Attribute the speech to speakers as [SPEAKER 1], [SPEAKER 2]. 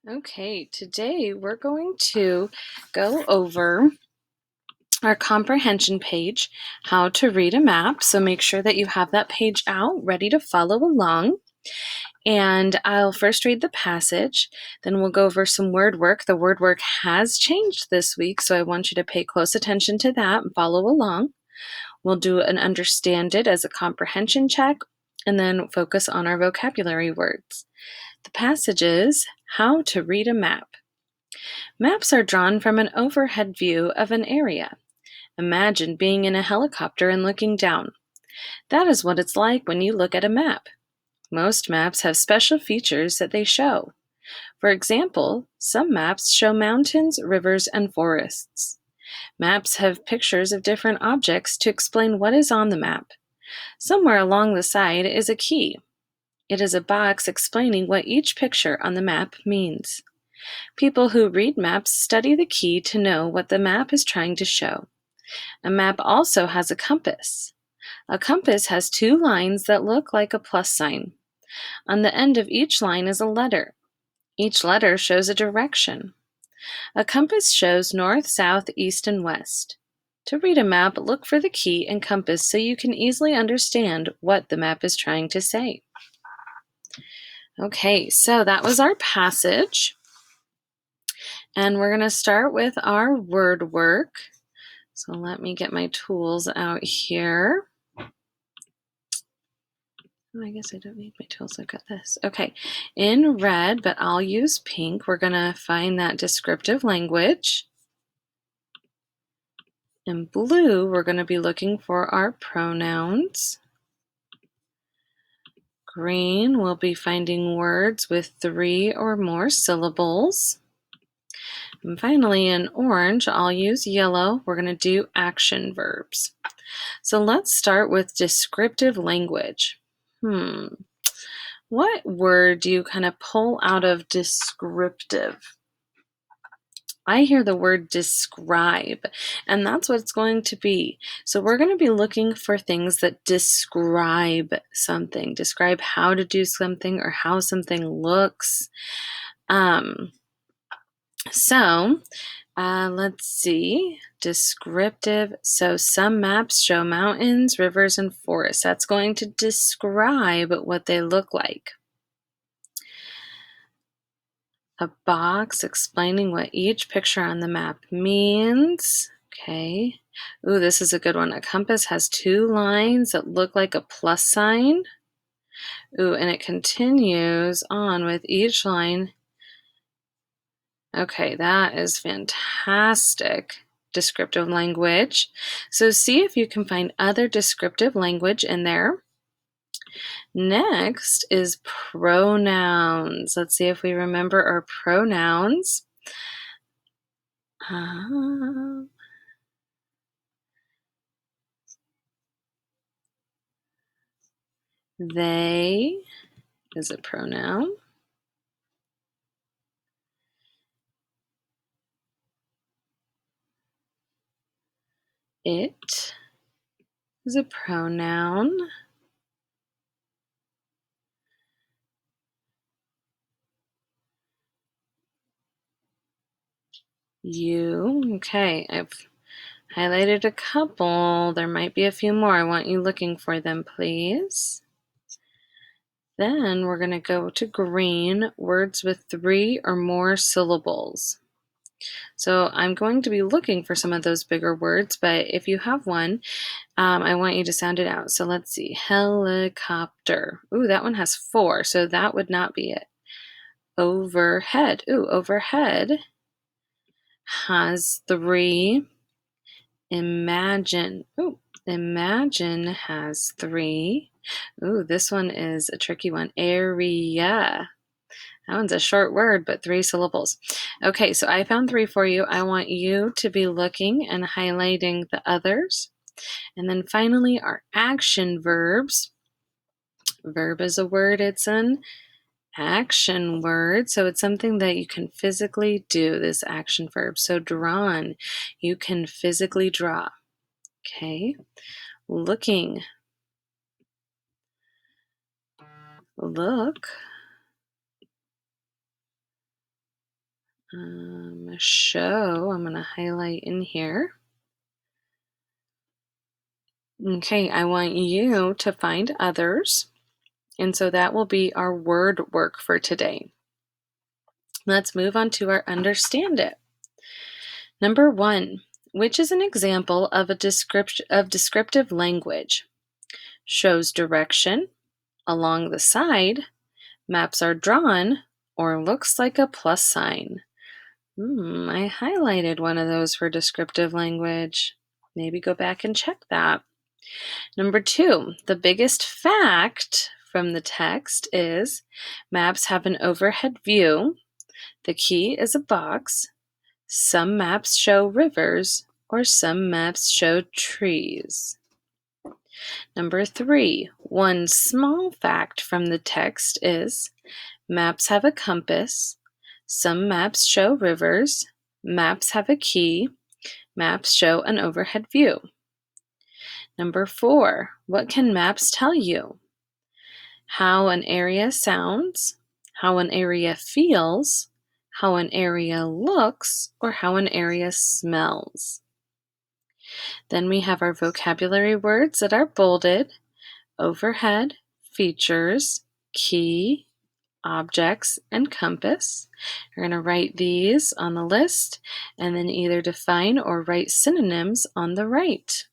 [SPEAKER 1] Okay, today we're going to go over our comprehension page, how to read a map. So make sure that you have that page out, ready to follow along. And I'll first read the passage, then we'll go over some word work. The word work has changed this week, so I want you to pay close attention to that and follow along. We'll do an understand it as a comprehension check, and then focus on our vocabulary words. The passage is how to read a map. Maps are drawn from an overhead view of an area. Imagine being in a helicopter and looking down. That is what it's like when you look at a map. Most maps have special features that they show. For example, some maps show mountains, rivers, and forests. Maps have pictures of different objects to explain what is on the map. Somewhere along the side is a key. It is a box explaining what each picture on the map means. People who read maps study the key to know what the map is trying to show. A map also has a compass. A compass has two lines that look like a plus sign. On the end of each line is a letter. Each letter shows a direction. A compass shows north, south, east, and west. To read a map, look for the key and compass so you can easily understand what the map is trying to say. Okay, so that was our passage. And we're going to start with our word work. So let me get my tools out here. Oh, I guess I don't need my tools. I've got this. Okay, in red, but I'll use pink, we're going to find that descriptive language. In blue, we're going to be looking for our pronouns. Green, we'll be finding words with 3 or more syllables. And finally, in orange, I'll use yellow. We're going to do action verbs. So let's start with descriptive language. What word do you kind of pull out of descriptive? I hear the word describe, and that's what it's going to be. So we're going to be looking for things that describe something, describe how to do something or how something looks. Let's see, descriptive. So some maps show mountains, rivers, and forests. That's going to describe what they look like. A box explaining what each picture on the map means. Okay. Ooh, this is a good one. A compass has 2 lines that look like a plus sign. Ooh, and it continues on with each line. Okay, that is fantastic descriptive language. So see if you can find other descriptive language in there. Next is pronouns. Let's see if we remember our pronouns. They is a pronoun. It is a pronoun. You. Okay, I've highlighted a couple. There might be a few more. I want you looking for them, please. Then we're going to go to green, words with 3 or more syllables. So I'm going to be looking for some of those bigger words, but if you have one, I want you to sound it out. So let's see, helicopter. Ooh, that one has 4, so that would not be it. Overhead. Ooh, overhead has 3. Imagine. Ooh, imagine has 3. Ooh, this one is a tricky one. Area. That one's a short word, but 3 syllables. Okay, so I found 3 for you. I want you to be looking and highlighting the others. And then finally, our action verbs. Verb is a word. It's an action word. So it's something that you can physically do, this action verb. So drawn, you can physically draw. Okay. Looking. Look. Show, I'm going to highlight in here. Okay, I want you to find others. And so that will be our word work for today. Let's move on to our understand it. Number 1, which is an example of a descriptive language? Shows direction, along the side, maps are drawn, or looks like a plus sign. I highlighted one of those for descriptive language. Maybe go back and check that. Number 2, the biggest fact from the text is maps have an overhead view. The key is a box. Some maps show rivers, or some maps show trees. Number 3, one small fact from the text is maps have a compass. Some maps show rivers. Maps have a key. Maps show an overhead view. Number 4, what can maps tell you? How an area sounds, how an area feels, how an area looks, or how an area smells. Then we have our vocabulary words that are bolded: overhead, features, key, objects, and compass. You're going to write these on the list and then either define or write synonyms on the right.